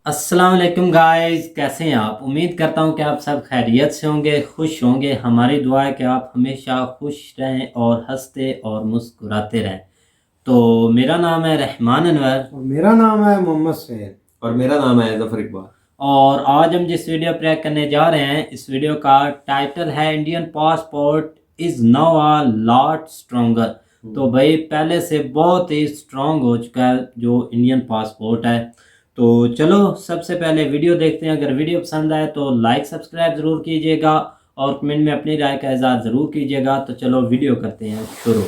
अस्सलाम वालेकुम गाइस, कैसे हैं आप। उम्मीद करता हूं कि आप सब खैरियत से होंगे, खुश होंगे। हमारी दुआ है कि आप हमेशा खुश रहें और हंसते और मुस्कुराते रहें। तो मेरा नाम है रहमान अनवर और मेरा नाम है मोहम्मद सैद। और मेरा नाम है जफर इकबाल। और आज हम जिस वीडियो प्ले करने जा रहे हैं, इस वीडियो का टाइटल है Indian passport is now a lot stronger. तो भाई पहले से बहुत ही स्ट्रॉन्ग हो चुका है जो इंडियन पासपोर्ट है। तो चलो सबसे पहले वीडियो देखते हैं। अगर वीडियो पसंद आए तो लाइक सब्सक्राइब ज़रूर कीजिएगा और कमेंट में अपनी राय का इज़हार ज़रूर कीजिएगा। तो चलो वीडियो करते हैं शुरू।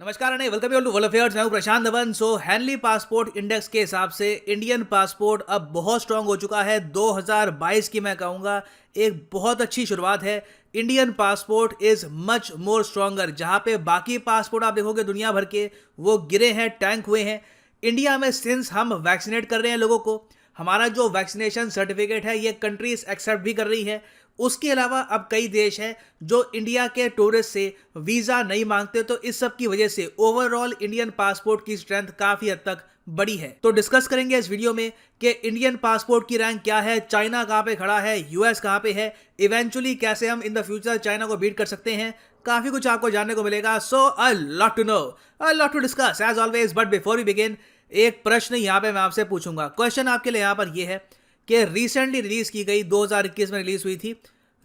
नमस्कार and welcome to World Affairs. मैं हूं Prashant Dhawan. So Henley passport index के हिसाब से इंडियन पासपोर्ट अब बहुत स्ट्रांग हो चुका है। 2022 की मैं कहूँगा एक बहुत अच्छी शुरुआत है। Indian passport is much more stronger. जहाँ पे बाकी पासपोर्ट आप देखोगे दुनिया भर के वो गिरे हैं, टैंक हुए हैं, इंडिया में सिंस हम वैक्सीनेट कर रहे हैं लोगों को, हमारा जो वैक्सीनेशन सर्टिफिकेट है ये कंट्रीज एक्सेप्ट भी कर रही है। उसके अलावा अब कई देश हैं जो इंडिया के टूरिस्ट से वीज़ा नहीं मांगते। तो इस सब की वजह से ओवरऑल इंडियन पासपोर्ट की स्ट्रेंथ काफ़ी हद तक बड़ी है। तो डिस्कस करेंगे इस वीडियो में कि इंडियन पासपोर्ट की रैंक क्या है, चाइना कहाँ पे खड़ा है, यूएस कहाँ पे है, इवेंचुअली कैसे हम इन द फ्यूचर चाइना को बीट कर सकते हैं। काफ़ी कुछ आपको जानने को मिलेगा। So a lot to know, a lot to discuss as always. But before we begin, एक प्रश्न यहाँ पे मैं आपसे पूछूंगा। क्वेश्चन आपके लिए यहाँ पर यह है कि रिसेंटली रिलीज की गई 2021 में रिलीज हुई थी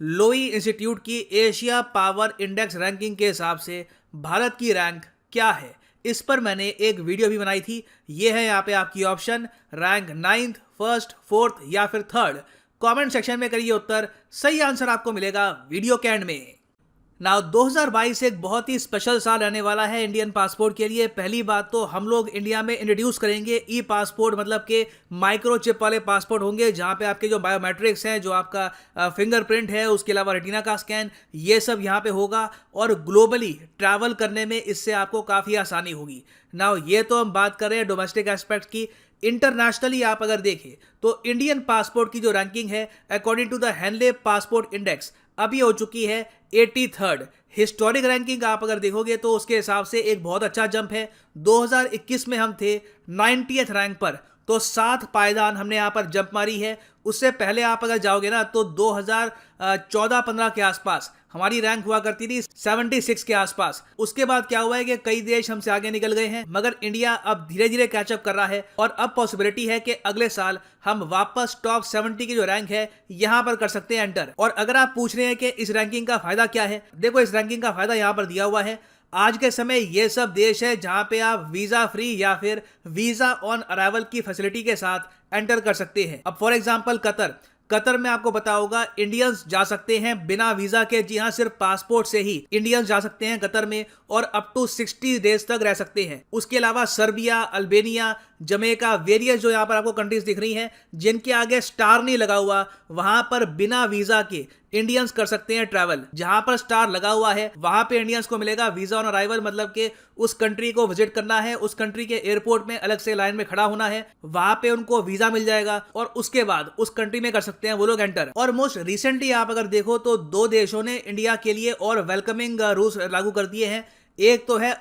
लोई इंस्टीट्यूट की एशिया पावर इंडेक्स रैंकिंग के हिसाब से भारत की रैंक क्या है। इस पर मैंने एक वीडियो भी बनाई थी। ये है यहाँ पे आपकी option, rank 9th, 1st, 4th या फिर 3rd। कमेंट सेक्शन में करिए उत्तर, सही आंसर आपको मिलेगा वीडियो के एंड में। नाउ 2022 एक बहुत ही स्पेशल साल रहने वाला है इंडियन पासपोर्ट के लिए। पहली बात तो हम लोग इंडिया में इंट्रोड्यूस करेंगे ई पासपोर्ट, मतलब के माइक्रोचिप वाले पासपोर्ट होंगे जहां पे आपके जो बायोमेट्रिक्स हैं, जो आपका फिंगरप्रिंट है, उसके अलावा रेटिना का स्कैन, ये सब यहाँ पे होगा और ग्लोबली ट्रैवल करने में इससे आपको काफ़ी आसानी होगी। नाउ ये तो हम बात कर रहे हैं डोमेस्टिक एस्पेक्ट की। इंटरनेशनली आप अगर देखें तो इंडियन पासपोर्ट की जो रैंकिंग है according to the Henley passport index अभी हो चुकी है 83rd। हिस्टोरिक रैंकिंग आप अगर देखोगे तो उसके हिसाब से एक बहुत अच्छा जंप है। 2021 में हम थे 90th रैंक पर, तो 7 पायदान हमने यहाँ पर जंप मारी है। उससे पहले आप अगर जाओगे ना तो 2014-15 के आसपास हमारी रैंक हुआ करती थी 76 के आसपास। उसके बाद क्या हुआ है कि कई देश हमसे आगे निकल गए हैं, मगर इंडिया अब धीरे धीरे कैचअप कर रहा है और अब पॉसिबिलिटी है कि अगले साल हम वापस टॉप 70 की जो रैंक है यहां पर कर सकते हैं एंटर। और अगर आप पूछ रहे हैं कि इस रैंकिंग का फायदा क्या है, देखो इस रैंकिंग का फायदा यहां पर दिया हुआ है। आज के समय ये सब देश है जहां पे आप वीजा फ्री या फिर वीजा ऑन अराइवल की फैसिलिटी के साथ एंटर कर सकते हैं। अब फॉर एग्जांपल कतर में आपको पता होगा इंडियंस जा सकते हैं बिना वीजा के। जी हाँ, सिर्फ पासपोर्ट से ही इंडियंस जा सकते हैं कतर में और अप टू 60 डेज तक रह सकते हैं। उसके अलावा सर्बिया, अल्बेनिया, जमैका, वेरियस जो यहाँ पर आपको कंट्रीज दिख रही हैं जिनके आगे स्टार नहीं लगा हुआ, वहां पर बिना वीजा के इंडियंस कर सकते हैं ट्रैवल। जहां पर स्टार लगा हुआ है वहां पे इंडियंस को मिलेगा वीजा ऑन अराइवल, मतलब कि उस कंट्री को विजिट करना है, उस कंट्री के एयरपोर्ट में अलग से लाइन में खड़ा होना है, वहां पे उनको वीजा मिल जाएगा और उसके बाद उस कंट्री में कर सकते हैं वो लोग एंटर। और मोस्ट रिसेंटली आप अगर देखो तो 2 देशों ने इंडिया के लिए और वेलकमिंग रूल्स लागू कर दिए हैं। एक तो है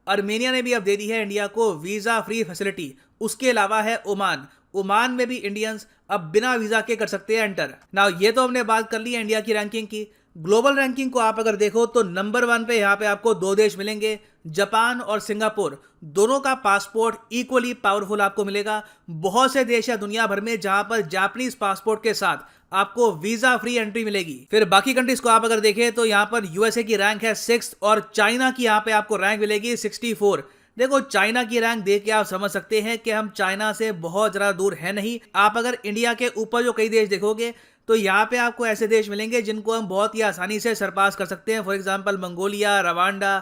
अर्मेनिया ने भी अब दे दी है इंडिया को वीजा फ्री फैसिलिटी। उसके अलावा है ओमान में भी इंडियंस अब बिना वीजा के कर सकते हैं एंटर। नाउ ये तो हमने बात कर ली है इंडिया की रैंकिंग की। ग्लोबल रैंकिंग को आप अगर देखो तो नंबर 1 पे यहाँ पे आपको 2 देश मिलेंगे, जापान और सिंगापुर। दोनों का पासपोर्ट इक्वली पावरफुल आपको मिलेगा। बहुत से देश है दुनिया भर में जहां पर जापानीज पासपोर्ट के साथ आपको वीजा फ्री एंट्री मिलेगी। फिर बाकी कंट्रीज को आप अगर देखें तो यहाँ पर यूएसए की रैंक है 6th और चाइना की यहाँ पे आपको रैंक मिलेगी 64। देखो चाइना की रैंक देख के आप समझ सकते हैं कि हम चाइना से बहुत ज़्यादा दूर है नहीं। आप अगर इंडिया के ऊपर जो कई देश देखोगे तो यहाँ पे आपको ऐसे देश मिलेंगे जिनको हम बहुत ही आसानी से सरपास कर सकते हैं। For example Mongolia, Rwanda,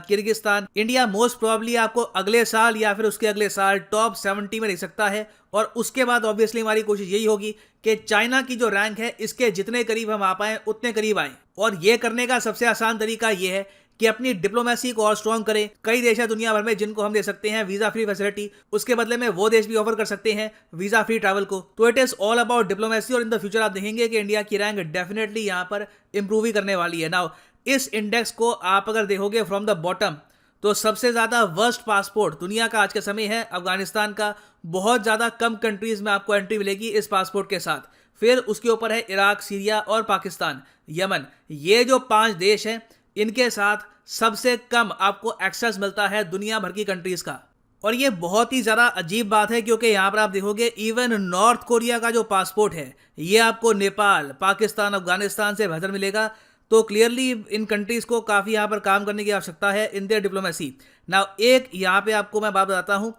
Kyrgyzstan. India most probably आपको अगले साल या फिर उसके अगले साल टॉप 70 में रह सकता है और उसके बाद ऑब्वियसली हमारी कोशिश यही होगी कि चाइना की जो रैंक है इसके जितने करीब हम आ पाएं उतने करीब आएं। और ये करने का सबसे आसान तरीका ये है कि अपनी डिप्लोमेसी को और स्ट्रॉन्ग करें। कई देश है दुनिया भर में जिनको हम दे सकते हैं वीजा फ्री फैसिलिटी, उसके बदले में वो देश भी ऑफर कर सकते हैं वीजा फ्री ट्रैवल को। तो it is all about diplomacy और इन द फ्यूचर आप देखेंगे कि इंडिया की रैंक डेफिनेटली यहाँ पर इंप्रूव ही करने वाली है। नाउ इस इंडेक्स को आप अगर देखोगे फ्रॉम द बॉटम तो सबसे ज्यादा वर्स्ट पासपोर्ट दुनिया का आज के समय है अफगानिस्तान का। बहुत ज्यादा कम कंट्रीज में आपको एंट्री मिलेगी इस पासपोर्ट के साथ। फिर उसके ऊपर है इराक, सीरिया और पाकिस्तान, यमन। ये जो 5 देश हैं इनके साथ सबसे कम आपको एक्सेस मिलता है दुनिया भर की कंट्रीज का। और ये बहुत ही ज़्यादा अजीब बात है क्योंकि यहाँ पर आप देखोगे इवन नॉर्थ कोरिया का जो पासपोर्ट है ये आपको नेपाल, पाकिस्तान, अफगानिस्तान से बेहतर मिलेगा। तो क्लियरली इन कंट्रीज़ को काफ़ी यहाँ पर काम करने की आवश्यकता है इन देयर डिप्लोमेसी। नाउ एक यहाँ पे आपको मैं बात बताता हूँ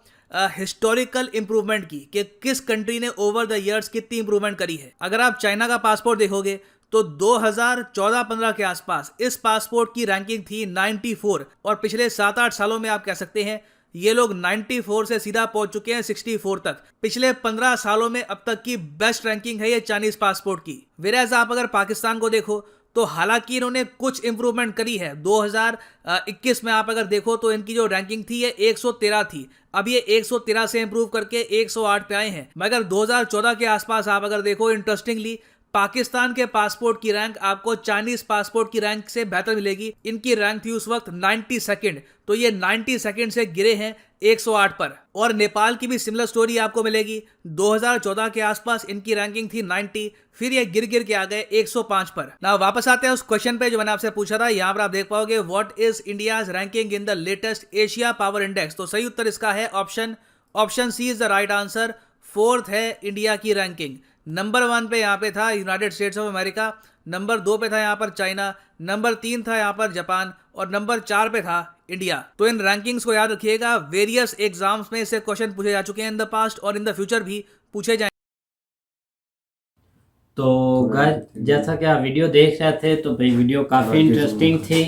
हिस्टोरिकल इंप्रूवमेंट की कि किस कंट्री ने ओवर द इयर्स कितनी इंप्रूवमेंट करी है। अगर आप चाइना का पासपोर्ट देखोगे तो 2014-15 के आसपास इस पासपोर्ट की रैंकिंग थी 94 और पिछले 7-8 सालों में आप कह सकते हैं ये लोग 94 से सीधा पहुंच चुके हैं 64 तक। पिछले 15 सालों में अब तक की बेस्ट रैंकिंग है ये चाइनीज पासपोर्ट की। वेराज आप अगर पाकिस्तान को देखो तो हालांकि इन्होंने कुछ इंप्रूवमेंट करी है। 2021 में आप अगर देखो तो इनकी जो रैंकिंग थी ये 113 थी, अब ये 113 से इंप्रूव करके 108 पे आए हैं। मगर 2014 के आसपास आप अगर देखो इंटरेस्टिंगली पाकिस्तान के पासपोर्ट की रैंक आपको चाइनीज पासपोर्ट की रैंक से बेहतर मिलेगी। इनकी रैंक थी उस वक्त 92, तो ये 92 से गिरे हैं 108 पर। और नेपाल की भी सिमिलर स्टोरी आपको मिलेगी। 2014 के आसपास इनकी रैंकिंग थी 90, फिर ये गिर के आ गए 105 पर। ना वापस आते हैं उस क्वेश्चन पे जो मैंने आपसे पूछा था। यहाँ पर आप देख पाओगे what is India's ranking in the latest Asia Power Index. तो सही उत्तर इसका है option C is the right answer. 4th है इंडिया की रैंकिंग। नंबर 1 पे यहाँ पे था United states of America, number 2 पे था यहाँ पर चाइना, नंबर 3 था यहाँ पर जापान और नंबर 4 पे था इंडिया। तो इन रैंकिंग्स को याद रखिएगा। वेरियस एग्जाम्स में इससे क्वेश्चन पूछे जा चुके हैं इन द पास्ट और इन द फ्यूचर भी पूछे जाएंगे। तो गाइस जैसा कि आप वीडियो देख रहे थे तो भाई वीडियो काफ़ी इंटरेस्टिंग थी।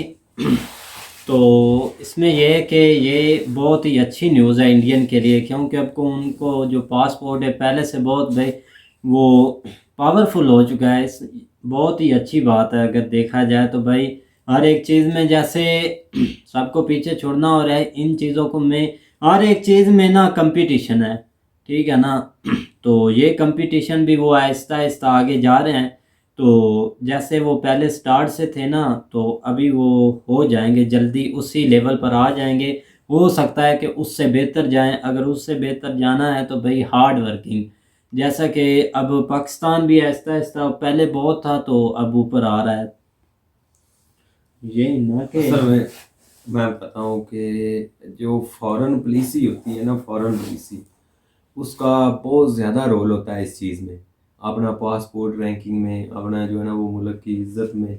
तो इसमें यह है कि ये बहुत ही अच्छी न्यूज़ है इंडियन के लिए, क्योंकि अब को उनको जो पासपोर्ट है पहले से बहुत भाई वो पावरफुल हो चुका है। बहुत ही अच्छी बात है अगर देखा जाए तो भाई हर एक चीज़ में जैसे सबको पीछे छोड़ना हो रहा है इन चीज़ों को में हर एक चीज़ में ना कंपटीशन है, ठीक है ना। तो ये कंपटीशन भी वो आहिस्ता आहिस्ता आगे जा रहे हैं। तो जैसे वो पहले स्टार्ट से थे ना तो अभी वो हो जाएंगे जल्दी उसी लेवल पर आ जाएंगे। हो सकता है कि उससे बेहतर जाएं। अगर उससे बेहतर जाना है तो भाई हार्ड वर्किंग, जैसा कि अब पाकिस्तान भी आहिस्ता आहिस्ता पहले बहुत था तो अब ऊपर आ रहा है। ये ना कि असल में मैं बताऊं कि जो फॉरेन पॉलिसी होती है ना, फॉरेन पॉलिसी उसका बहुत ज़्यादा रोल होता है इस चीज़ में, अपना पासपोर्ट रैंकिंग में, अपना जो है ना वो मुल्क की इज्जत में,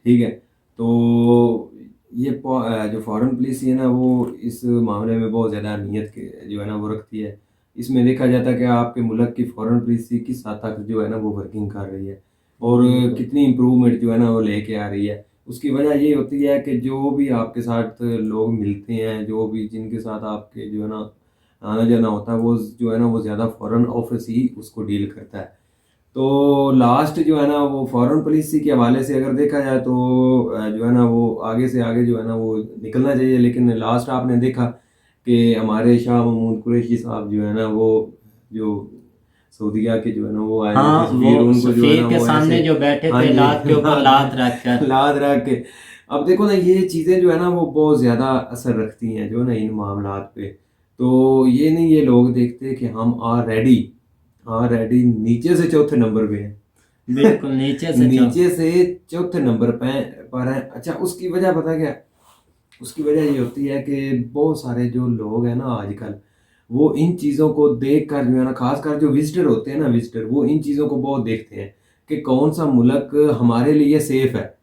ठीक है। तो ये जो फॉरेन पॉलिसी है ना वो इस मामले में बहुत ज़्यादा अहमियत जो है ना वो रखती है। इसमें देखा जाता है कि आपके मुल्क की फॉरेन पॉलिसी किस हद तक जो है ना वो वर्किंग कर रही है और कितनी इम्प्रूवमेंट जो है ना वो लेके आ रही है। उसकी वजह ये होती है कि जो भी आपके साथ लोग मिलते हैं, जो भी जिनके साथ आपके जो है ना आना जाना होता है, वो जो है ना वो ज़्यादा फॉरेन ऑफिस ही उसको डील करता है। तो लास्ट जो है ना वो फॉरेन पॉलिसी के हवाले से अगर देखा जाए तो जो है ना वो आगे से आगे जो है ना वो निकलना चाहिए। लेकिन लास्ट आपने देखा कि हमारे शाह महमूद कुरैशी साहब जो है ना वो जो सऊदीया के जो है ना वो आए हाँ फिर वो उनको जो है सफीर ना के वो सामने ऐसे जो बैठे हाँ थे जी लात के ऊपर लात रख कर लाद रख के। अब देखो ना ये चीज़ें जो है ना वो बहुत ज़्यादा असर रखती हैं जो है ना इन मामलात पे। तो ये नहीं ये लोग देखते कि हम आर रेडी नीचे से चौथे नंबर पे हैं। बिल्कुल नीचे से नीचे से चौथे नंबर पर हैं। अच्छा उसकी वजह पता क्या, उसकी वजह ये होती है कि बहुत सारे जो लोग हैं ना आजकल वो इन चीज़ों को देख कर जो है ना, खासकर जो विजिटर होते हैं ना, विजिटर वो इन चीज़ों को बहुत देखते हैं कि कौन सा मुल्क हमारे लिए सेफ है,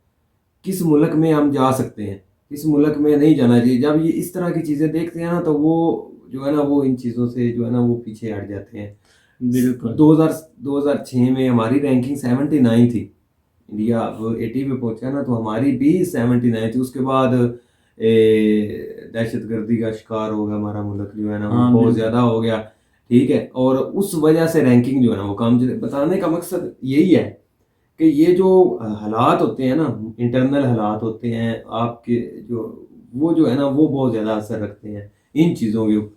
किस मुल्क में हम जा सकते हैं, किस मुल्क में नहीं जाना चाहिए। जब ये इस तरह की चीज़ें देखते हैं ना तो वो जो है ना वो इन चीज़ों से जो है ना वो पीछे हट जाते हैं। बिल्कुल 2006 में हमारी रैंकिंग 79 थी, इंडिया अब 80 पे पहुंचा ना, तो हमारी भी 79 थी। उसके बाद दहशतगर्दी का शिकार हो गया हमारा मुल्क जो है ना वो हाँ बहुत बिल्कुल ज़्यादा हो गया, ठीक है। और उस वजह से रैंकिंग जो है ना वो कम। बताने का मकसद यही है कि ये जो हालात होते हैं ना, इंटरनल हालात होते हैं आपके, जो है ना वो बहुत ज़्यादा असर रखते हैं इन चीज़ों के ऊपर।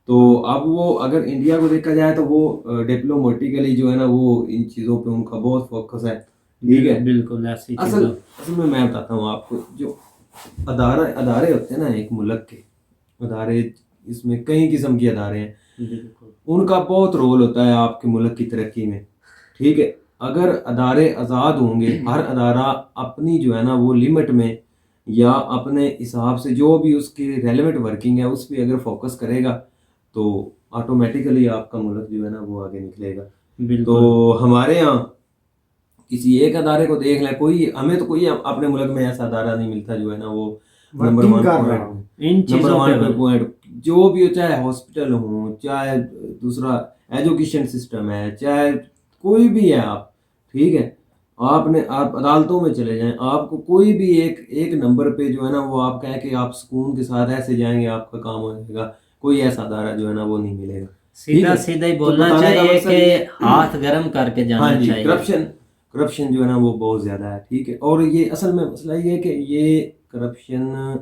तो अब वो अगर इंडिया को देखा जाए तो वो डिप्लोमेटिकली जो है ना वो इन चीज़ों पे उनका बहुत फोकस है, ठीक है। बिल्कुल ऐसी असल चीज़ों असल में मैं बताता हूँ आपको, जो अदारे होते हैं ना एक मुल्क के अदारे, इसमें कई किस्म के अदारे हैं, बिल्कुल उनका बहुत रोल होता है आपके मुल्क की तरक्की में, ठीक है। अगर अदारे आज़ाद होंगे, हर अदारा अपनी जो है ना वो लिमिट में या अपने हिसाब से जो भी उसकी रेलेवेंट वर्किंग है उस पर अगर फोकस करेगा तो ऑटोमेटिकली आपका मुल्क जो है ना वो आगे निकलेगा। बिल्कुल तो हमारे यहाँ किसी एक अदारे को देख लें, कोई हमें तो कोई अपने मुल्क में ऐसा अदारा नहीं मिलता जो है ना वो नंबर वर्किंग वन कर रहा पॉइंट, हूँ। इन नंबर चीज़ों वन पे पे पॉइंट जो भी हो, चाहे हॉस्पिटल हो, चाहे दूसरा एजुकेशन सिस्टम है, चाहे कोई भी है आप, ठीक है। आप अदालतों में चले जाएं, आपको कोई भी एक नंबर पे जो है ना वो आप कहें कि आप सुकून के साथ ऐसे जाएंगे आपका काम हो जाएगा, कोई ऐसा अदारा जो है ना वो नहीं मिलेगा। ठीक सीधा है? सीधा ही तो बोलना बताने का चाहिए मकसद कि ये- हाथ गर्म करके जाना हाँ जी, चाहिए। करप्शन जो है ना वो बहुत ज़्यादा है, ठीक है। और ये असल में मसला ये है कि ये करप्शन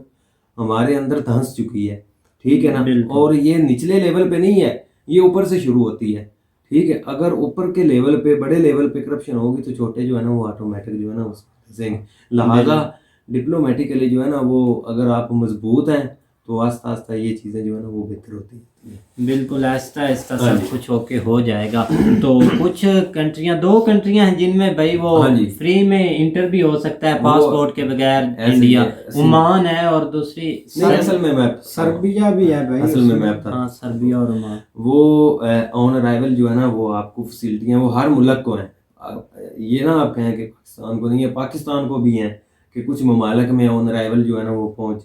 हमारे अंदर धंस चुकी है, ठीक है ना। बिल्कुल। और ये निचले लेवल पे नहीं है, ये ऊपर से शुरू होती है, ठीक है। अगर ऊपर के लेवल पे, बड़े लेवल पे करप्शन होगी तो छोटे जो है ना वो ऑटोमेटिक जो है ना उसमें फंसेंगे। लिहाजा डिप्लोमेटिकली जो है ना वो अगर आप मजबूत हैं तो आस्ता आस्ता ये चीज़ें जो है ना वो बेहतर होती हैं। बिल्कुल आहिस्ता आहिस्ता हाँ सब जी। कुछ होके हो जाएगा। तो कुछ कंट्रियां, 2 कंट्रियां हैं जिनमें भाई वो हाँ जी। फ्री में इंटर भी हो सकता है वो पासपोर्ट के बगैर, ऐसे- इंडिया, ऐसे- ओमान है और दूसरी नहीं, असल में मैं सर्बिया भी है भाई असल में उसमें। मैं बता हाँ सर्बिया और ओमान। वो ऑन अराइवल जो है ना वो आपको फैसिलिटियाँ वो हर मुल्क को हैं। ये ना आप कहें कि पाकिस्तान को नहीं है, पाकिस्तान को भी हैं कि कुछ ममालिक में ऑन अराइवल जो है ना वो पहुँच,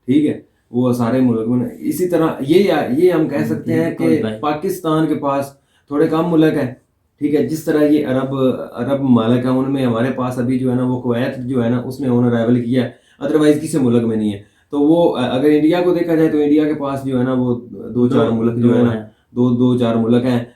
ठीक है, वो सारे मुल्क में। इसी तरह ये हम कह सकते हैं कि बिल्कुल भाई। पाकिस्तान के पास थोड़े कम मुल्क हैं, ठीक है। जिस तरह ये अरब ममालिक हैं उनमें हमारे पास अभी जो है ना वो कुवैत जो है ना उसने ऑन अराइवल किया है, अदरवाइज किसी मुल्क में नहीं है। तो वो अगर इंडिया को देखा जाए तो इंडिया के पास जो है ना वो दो चार मुल्क जो है ना दो चार मुल्क हैं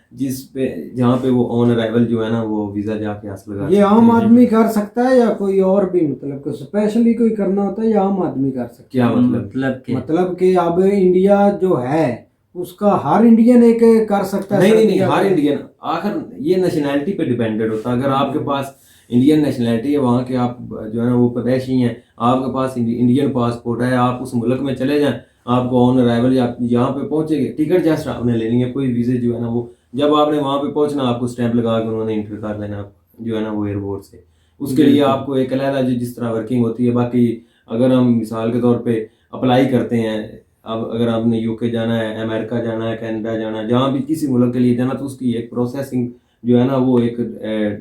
जहाँ पे वो ऑन अराइवल जो है ना वो वीजा जाके हासिल कर ये सकते आम हैं। आदमी कर सकता है या कोई और भी, मतलब को स्पेशली कोई करना होता है या आम आदमी कर सकता क्या मतलब? मतलब कि मतलब कि अब इंडिया जो है उसका हर इंडियन एक कर सकता है? नहीं, सर्बिया हर का? इंडियन, आखिर ये नेशनैलिटी पे डिपेंडेड होता है। अगर आपके पास इंडियन नेशनैलिटी है, वहाँ के आप जो है ना वो प्रदेशी हैं, आपके पास इंडियन पासपोर्ट है, आप उस मुल्क में चले जाएं, आपको ऑन अराइवल यहाँ पे पहुंचेंगे, टिकट जस्ट आपने लेनी है, कोई वीज़े जो है ना वो जब आपने वहाँ पे पहुंचना आपको स्टैंप लगा के उन्होंने इंटर कर लेना जो है ना वो एयरपोर्ट से। उसके लिए आपको एक अलग जिस तरह वर्किंग होती है। बाकी अगर हम मिसाल के तौर पे अप्लाई करते हैं, अब अगर आपने यूके जाना है, अमेरिका जाना है, कनाडा जाना है, जहाँ भी किसी मुल्क के लिए जाना, तो उसकी एक प्रोसेसिंग जो है ना वो एक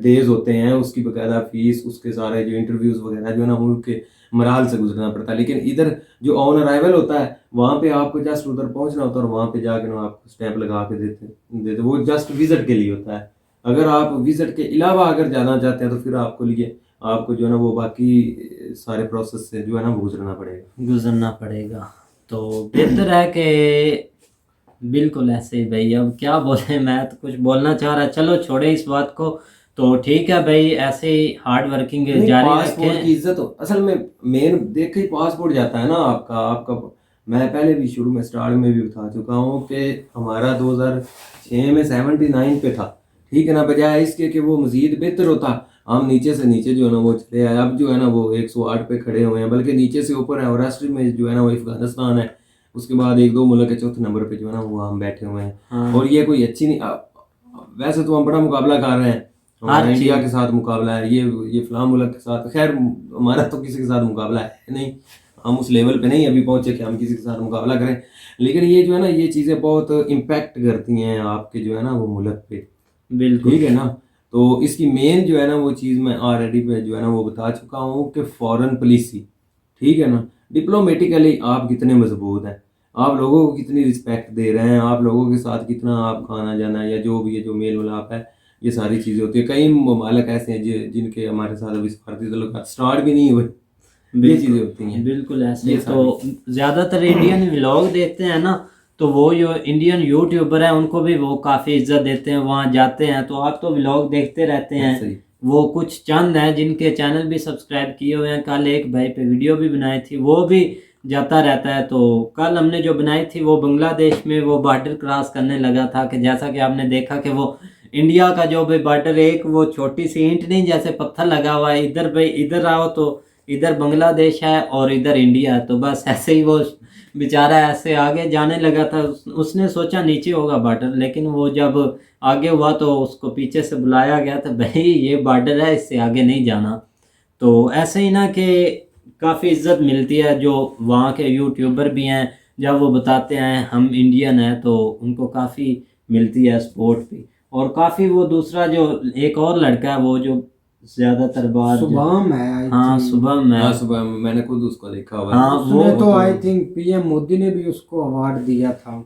डेज होते हैं, उसकी बकायदा फीस, उसके सारे जो इंटरव्यूज़ वगैरह जो है ना उनके मराल से गुजरना पड़ता है। लेकिन इधर जो ऑन अराइवल होता है वहाँ पे आपको जस्ट उधर पहुँचना होता है और वहाँ पे जाके ना आपको स्टैंप लगा के देते वो जस्ट विजिट के लिए होता है। अगर आप विजिट के अलावा अगर जाना चाहते हैं तो फिर आपको जो है ना वो बाकी सारे प्रोसेस से जो है ना वो गुजरना पड़ेगा। तो बेहतर है कि बिल्कुल ऐसे ही भाई। अब क्या बोले, मैं तो कुछ बोलना चाह रहा, चलो छोड़े इस बात को। तो ठीक है भाई, ऐसे ही हार्ड वर्किंग जारी पासपोर्ट की रखें। इज्जत हो, असल में मेन देख के ही पासपोर्ट जाता है ना आपका। मैं पहले भी शुरू में स्टार्ट में भी बता चुका हूँ कि हमारा 2006 में 79 पे था, ठीक है ना। बजाय इसके कि वो मजीद बेहतर होता, हम नीचे से नीचे जो है ना वो चले आए। अब जो है ना वो 108 पे खड़े हुए हैं, बल्कि नीचे से ऊपर है। और राष्ट्रीय में जो है ना वो अफगानिस्तान है, उसके बाद 1-2 मुल्क के चौथे नंबर पे जो है ना वो हम बैठे हुए हैं। हाँ। और ये कोई अच्छी नहीं, वैसे तो हम बड़ा मुकाबला कर रहे हैं, हमारा इंडिया के साथ मुकाबला है, ये फलां मुल्क के साथ। खैर हमारा तो किसी के साथ मुकाबला है नहीं, हम उस लेवल पे नहीं अभी पहुंचे कि हम किसी के साथ मुकाबला करें। लेकिन ये जो है ना ये चीज़ें बहुत इम्पैक्ट करती हैं आपके जो है ना वो मुल्क पे, बिल्कुल ठीक है ना। तो इसकी मेन जो है ना वो चीज़ मैं ऑलरेडी पे जो है ना वो बता चुका हूँ कि फॉरेन पॉलिसी, ठीक है ना, डिप्लोमेटिकली आप कितने मजबूत हैं, आप लोगों को कितनी रिस्पेक्ट दे रहे हैं, आप लोगों के साथ कितना आपका आना जाना है या जो भी है जो मेल मिलाप है, ये सारी चीज़ें होती है। कई ममालिक ऐसे हैं जिनके हमारे साथ अभी सफारती ताल्लुकात स्टार्ट भी नहीं हुए, ये चीज़ें होती हैं। बिल्कुल ऐसे। तो ज़्यादातर इंडियन व्लॉग देखते हैं ना, तो वो जो इंडियन यूट्यूबर हैं उनको भी वो काफ़ी इज्जत देते हैं, वहाँ जाते हैं। तो आप तो व्लॉग देखते रहते हैं, वो कुछ चंद हैं जिनके चैनल भी सब्सक्राइब किए हुए हैं। कल एक भाई पे वीडियो भी बनाई थी, वो भी जाता रहता है। तो कल हमने जो बनाई थी वो बांग्लादेश में वो बॉर्डर क्रॉस करने लगा था, कि जैसा कि आपने देखा कि वो इंडिया का जो भाई बॉर्डर, एक वो छोटी सी ईंट नहीं जैसे पत्थर लगा हुआ है, इधर भाई इधर आओ तो इधर बांग्लादेश है और इधर इंडिया है। तो बस ऐसे ही वो बेचारा ऐसे आगे जाने लगा था। उसने सोचा नीचे होगा बॉर्डर, लेकिन वो जब आगे हुआ तो उसको पीछे से बुलाया गया था, भाई ये बॉर्डर है, इससे आगे नहीं जाना। तो ऐसे ही ना कि काफ़ी इज्जत मिलती है। जो वहाँ के यूट्यूबर भी हैं, जब वो बताते हैं हम इंडियन हैं तो उनको काफ़ी मिलती है सपोर्ट भी। और काफ़ी वो दूसरा जो एक और लड़का है वो जो ज़्यादातर बात शुभम है I हाँ think। शुभम है। हाँ सुबह मैंने खुद उसको देखा हुआ है। हाँ उसने वो तो आई थिंक पीएम मोदी ने भी उसको अवार्ड दिया था।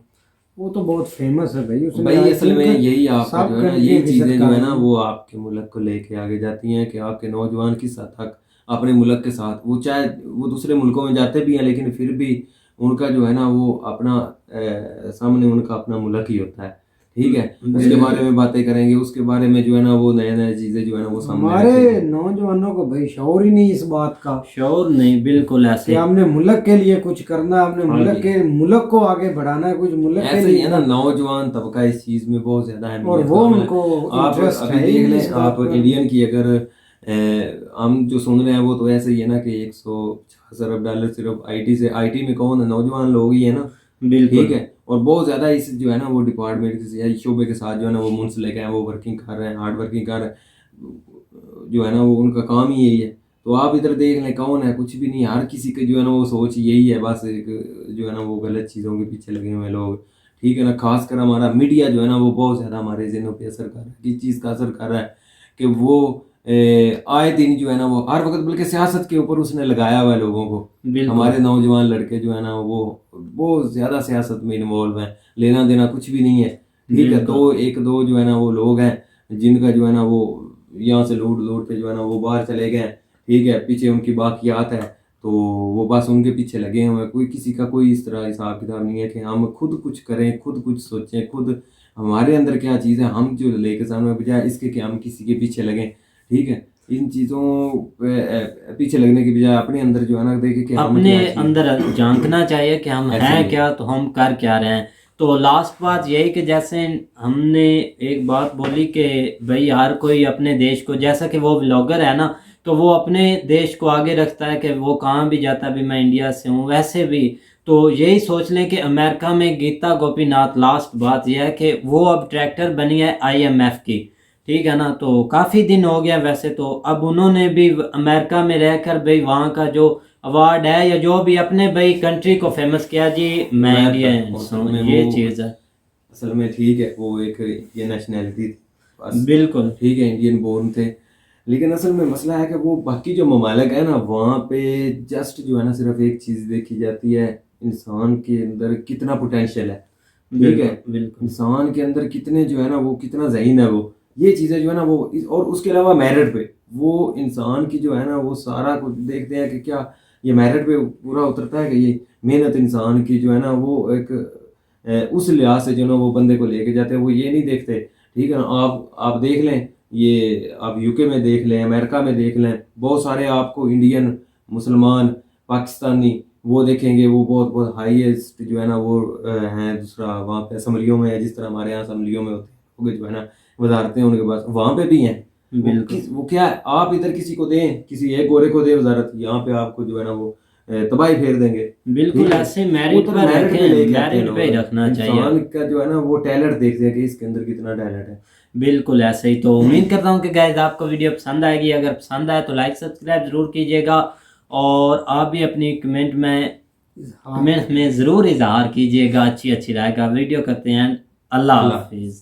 वो तो बहुत फेमस है भाई। उसने भाई I असल में think यही आपका सब जो है ना, कंट्री यही विजिट चीजें जो है कर ना रही वो आपके मुल्क को लेके आगे जाती हैं कि आपके नौजवान किस हद तक अपने मुल्क के साथ, वो चाहे वो दूसरे मुल्कों में जाते भी हैं लेकिन फिर भी उनका जो है ना वो अपना सामने उनका अपना मुल्क ही होता है। ठीक है, उसके बारे में बातें करेंगे, उसके बारे में जो है ना वो नए नए चीजें जो है ना वो सामने हमारे रखेंगे। नौजवानों को भाई शौर ही नहीं इस बात का शोर नहीं, बिल्कुल कि ऐसे। हमने मुल्क के लिए कुछ करना है, हमने हाँ मुल्क जी। के मुल्क को आगे बढ़ाना है, कुछ मुल्क के ऐसे ही लिए है ना, नौजवान तबका इस चीज में बहुत ज्यादा और अहमियत वो काबिल है। उनको आप इंटरेस्ट अभी है ही देख नहीं लें, इस बात आप पर। इंडियन की अगर हम जो सुन रहे हैं वो तो ऐसे ही है ना कि 150 अरब डॉलर सिर्फ आईटी से, आईटी में कौन है, नौजवान लोग ही है ना। बिल्कुल ठीक है, और बहुत ज्यादा इस जो है ना वो डिपार्टमेंट या इस शोबे के साथ जो है ना वो मुंसलिक है, वो वर्किंग कर रहे हैं, हार्ड वर्किंग कर रहे हैं, जो है ना वो उनका काम ही यही है। तो आप इधर देख लें कौन है, कुछ भी नहीं। हर किसी के जो है ना वो सोच यही है, बस एक जो है ना वो गलत चीज़ों के पीछे लगे हुए हैं लोग। ठीक है ना, खासकर हमारा मीडिया जो है ना वो बहुत ज़्यादा हमारे ज़हनों पे असर कर रहा है। किस चीज़ का असर कर रहा है कि वो आए दिन जो है ना वो हर वक्त, बल्कि सियासत के ऊपर उसने लगाया हुआ है लोगों को। बिल्कुल हमारे नौजवान लड़के जो है ना वो बहुत ज़्यादा सियासत में इन्वॉल्व हैं, लेना देना कुछ भी नहीं है। ठीक है, बिल्कुल। एक दो जो है ना वो लोग हैं जिनका जो है ना वो यहाँ से लूट लूट के जो है ना वो बाहर चले गए हैं। ठीक है, पीछे उनकी बाकियात है, तो वो बस उनके पीछे लगे हुए हैं। कोई किसी का कोई इस तरह हिसाब किताब नहीं है कि हम खुद कुछ करें, खुद कुछ सोचें, खुद हमारे अंदर क्या चीज़ है हम जो लेके सामने, बजाय इसके कि हम किसी के पीछे लगें। ठीक है, इन चीज़ों पे पीछे लगने की बजाय अपने अंदर जो है ना देखे कि हम अपने क्या चीज़ अंदर झांकना चाहिए कि हम ऐसे हैं ही है। क्या, तो हम कर क्या रहे हैं। तो लास्ट बात यही कि जैसे हमने एक बात बोली कि भाई हर कोई अपने देश को, जैसा कि वो व्लॉगर है ना, तो वो अपने देश को आगे रखता है कि वो कहाँ भी जाता है, भी मैं इंडिया से हूँ। वैसे भी तो यही सोच लें कि अमेरिका में गीता गोपीनाथ, लास्ट बात यह है कि वो अब डायरेक्टर बनी है IMF की। ठीक है ना, तो काफ़ी दिन हो गया वैसे तो। अब उन्होंने भी अमेरिका में रहकर भाई वहाँ का जो अवार्ड है या जो भी अपने भाई कंट्री को फेमस किया, जी मैं मैं इंडियन तो हूँ, में ये वो चीज़ है। असल में ठीक है, वो एक ये नेशनैलिटी थी बस। बिल्कुल ठीक है, इंडियन बोर्न थे, लेकिन असल में मसला है कि वो बाकी जो ममालिक है ना वहाँ पे जस्ट जो है ना सिर्फ एक चीज़ देखी जाती है, इंसान के अंदर कितना पोटेंशियल है। ठीक है, बिल्कुल बिल्कुल इंसान के अंदर कितने जो है ना वो कितना ज़हीन है वो, ये चीज़ें जो है ना वो और उसके अलावा मेरिट पे वो इंसान की जो है ना वो सारा कुछ देखते हैं कि क्या ये मेरिट पे पूरा उतरता है, कि ये मेहनत इंसान की जो है ना वो एक उस लिहाज से जो ना वो बंदे को लेके जाते हैं, वो ये नहीं देखते। ठीक है ना, आप देख लें, ये आप यूके में देख लें, अमेरिका में देख लें, बहुत सारे आपको इंडियन, मुसलमान, पाकिस्तानी वो देखेंगे, वो बहुत बहुत हाईएस्ट जो है ना वो हैं। दूसरा वहाँ पे असम्बलियों में है, जिस तरह हमारे यहाँ असम्बलियों में होते हैं जो है ना वजारतें उनके पास, वहाँ पे भी हैं। बिल्कुल वो क्या है, आप इधर किसी को दें, किसी एक गोरे को दें वजारत, यहाँ पे आपको जो है ना वो तबाही फेर देंगे। बिल्कुल ठीक है, ऐसे वो मेरिट तो पर मेरिट पे रखें, लेके आते हैं मेरिट पे ही लोग। रखना चाहिए। इंसान का जो है ना वो टैलेंट देखते हैं कि इसके अंदर कितना टैलेंट है। बिल्कुल ऐसे ही। तो उम्मीद करता हूँ कि गाइस आपको वीडियो पसंद आएगी। अगर पसंद आए तो लाइक सब्सक्राइब ज़रूर कीजिएगा, और आप भी अपनी कमेंट में ज़रूर इजहार कीजिएगा अच्छी अच्छी राय का। वीडियो करते हैं, अल्लाह अल्लाह। हाफिज़।